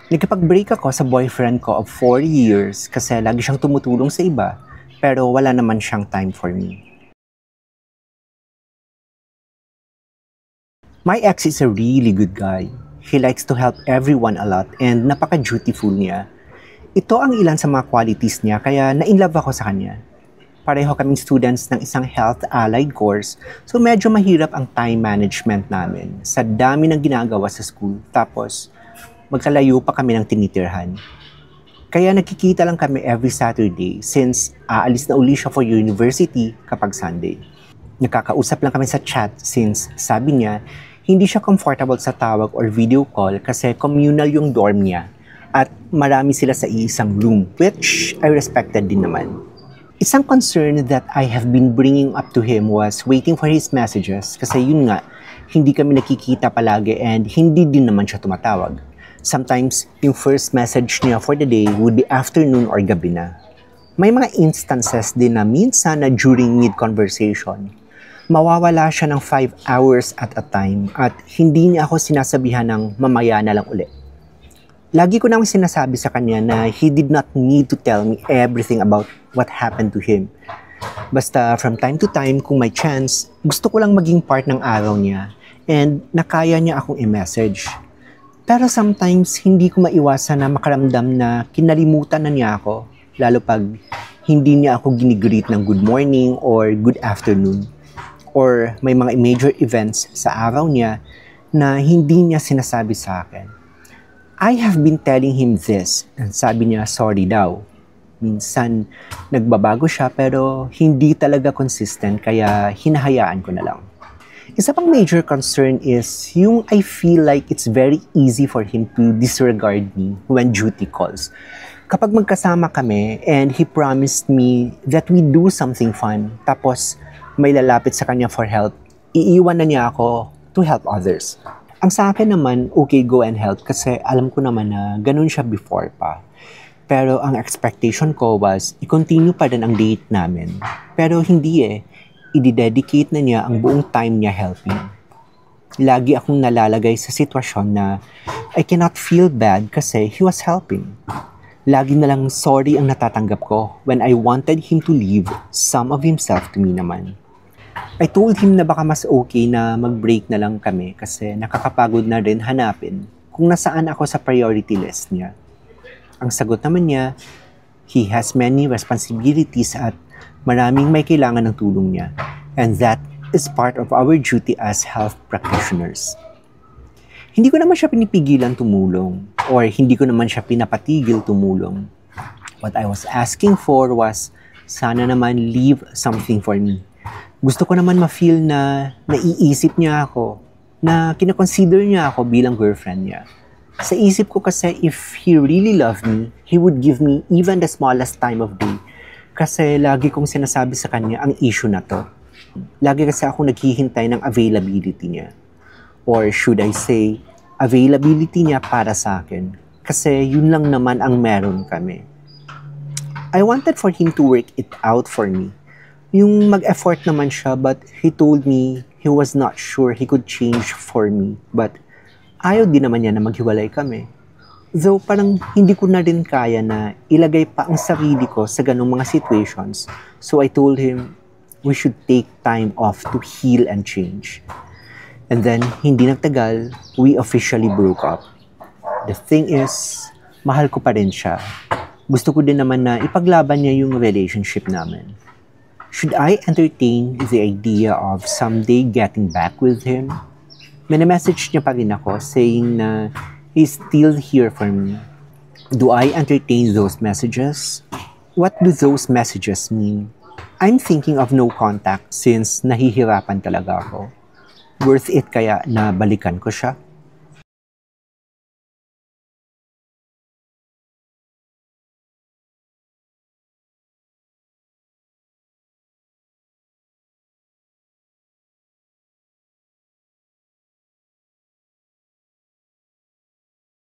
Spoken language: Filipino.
Nakipag-break ako sa boyfriend ko of 4 years kasi lagi siyang tumutulong sa iba pero wala naman siyang time for me. My ex is a really good guy. He likes to help everyone a lot and napaka-dutiful niya. Ito ang ilan sa mga qualities niya kaya na-inlove ako sa kanya. Pareho kaming students ng isang health allied course so medyo mahirap ang time management namin sa dami ng ginagawa sa school tapos magkalayo pa kami ng tinitirhan. Kaya nagkikita lang kami every Saturday since aalis na uli siya for university kapag Sunday. Nakakausap lang kami sa chat since sabi niya hindi siya comfortable sa tawag or video call kasi communal yung dorm niya at marami sila sa iisang room which I respected din naman. Isang concern that I have been bringing up to him was waiting for his messages kasi yun nga, hindi kami nakikita palagi and hindi din naman siya tumatawag. Sometimes, yung first message niya for the day would be afternoon or gabi na. May mga instances din na minsan na during mid-conversation, mawawala siya ng 5 hours at a time at hindi niya ako sinasabihan ng mamaya na lang uli. Lagi ko namang sinasabi sa kanya na he did not need to tell me everything about what happened to him. Basta from time to time, kung may chance, gusto ko lang maging part ng araw niya and nakaya niya akong i-message. Pero sometimes, hindi ko maiwasan na makaramdam na kinalimutan na niya ako, lalo pag hindi niya ako ginigreet ng good morning or good afternoon. Or may mga major events sa araw niya na hindi niya sinasabi sa akin. I have been telling him this and sabi niya sorry daw. Minsan, nagbabago siya pero hindi talaga consistent kaya hinahayaan ko na lang. Isa pang major concern is yung I feel like it's very easy for him to disregard me when duty calls. Kapag magkasama kami and he promised me that we do something fun, tapos may lalapit sa kanya for help, iiwan na niya ako to help others. Ang sa akin naman, okay, go and help kasi alam ko naman na ganun siya before pa. Pero ang expectation ko was, i-continue pa rin ang date namin. Pero hindi i-dedicate na niya ang buong time niya helping. Lagi akong nalalagay sa sitwasyon na I cannot feel bad kasi he was helping. Lagi na lang sorry ang natatanggap ko when I wanted him to leave some of himself to me naman. I told him na baka mas okay na mag-break na lang kami kasi nakakapagod na rin hanapin kung nasaan ako sa priority list niya. Ang sagot naman niya, he has many responsibilities at maraming may kailangan ng tulong niya. And that is part of our duty as health practitioners. Hindi ko naman siya pinipigilan tumulong or hindi ko naman siya pinapatigil tumulong. What I was asking for was, sana naman leave something for me. Gusto ko naman ma-feel na naiisip niya ako, na kinakonsider niya ako bilang girlfriend niya. Sa isip ko kasi if he really loved me, he would give me even the smallest time of day. Kasi lagi kong sinasabi sa kanya ang issue na to. Lagi kasi ako naghihintay ng availability niya. Or should I say, availability niya para sa akin. Kasi yun lang naman ang meron kami. I wanted for him to work it out for me. Yung mag-effort naman siya but he told me he was not sure he could change for me. But ayaw din naman niya na maghiwalay kami. Though parang hindi ko na rin kaya na ilagay pa ang sarili ko sa ganung mga situations. So I told him we should take time off to heal and change. And then, hindi nagtagal, we officially broke up. The thing is, mahal ko pa rin siya. Gusto ko din naman na ipaglaban niya yung relationship namin. Should I entertain the idea of someday getting back with him? May na-message niya pa rin ako saying na he's still here for me. Do I entertain those messages? What do those messages mean? I'm thinking of no contact since nahihirapan talaga ako. Worth it kaya na balikan ko siya?